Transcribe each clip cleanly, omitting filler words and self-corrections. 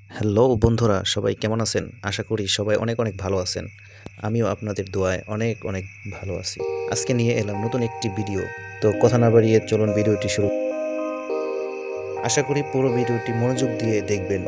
Hello বন্ধুরা, সবাই কেমন আছেন? আশা করি সবাই অনেক অনেক ভালো আছেন। আমিও আপনাদের দোয়ায় অনেক অনেক ভালো আছি। আজকে নিয়ে এলাম নতুন একটি ভিডিও। তো কথা না বাড়িয়ে চলুন ভিডিওটি শুরু। আশা করি পুরো ভিডিওটি মনোযোগ দিয়ে দেখবেন।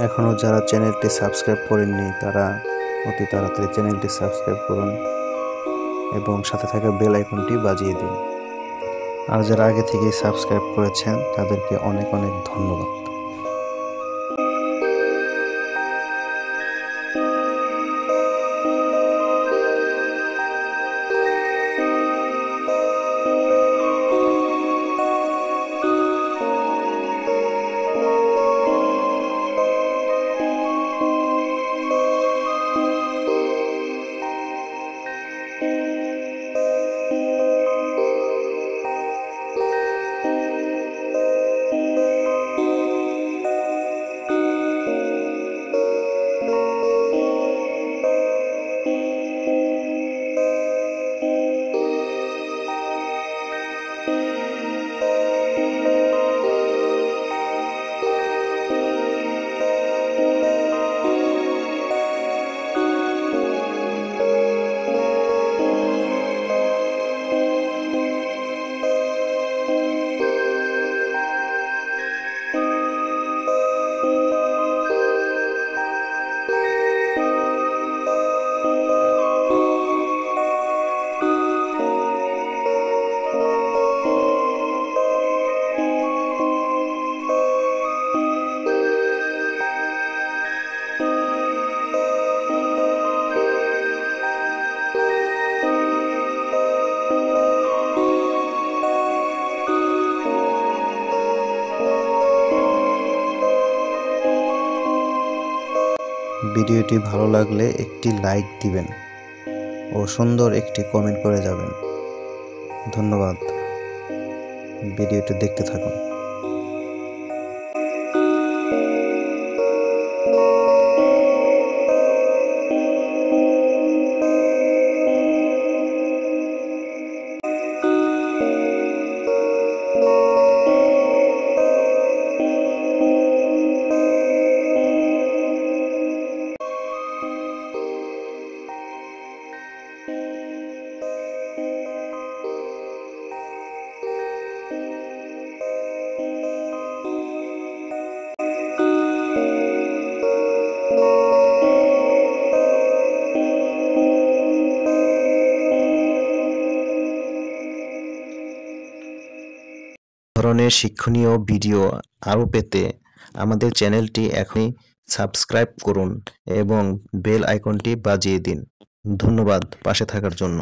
এখনও যারা চ্যানেলটি সাবস্ক্রাইব করেননি তারা অতি তাড়াতাড়ি চ্যানেলটি সাবস্ক্রাইব করুন এবং সাথে থাকা বেল আইকনটি বাজিয়ে দিন। আর যারা আগে থেকেই সাবস্ক্রাইব করেছেন তাদেরকে অনেক অনেক ধন্যবাদ। ভিডিওটি ভালো লাগলে একটি লাইক দিবেন ও সুন্দর একটি কমেন্ট করে যাবেন। ধন্যবাদ। ভিডিওটি দেখতে থাকুন। ধরনের শিক্ষণীয় ভিডিও আরও পেতে আমাদের চ্যানেলটি এখনই সাবস্ক্রাইব করুন এবং বেল আইকনটি বাজিয়ে দিন। ধন্যবাদ পাশে থাকার জন্য।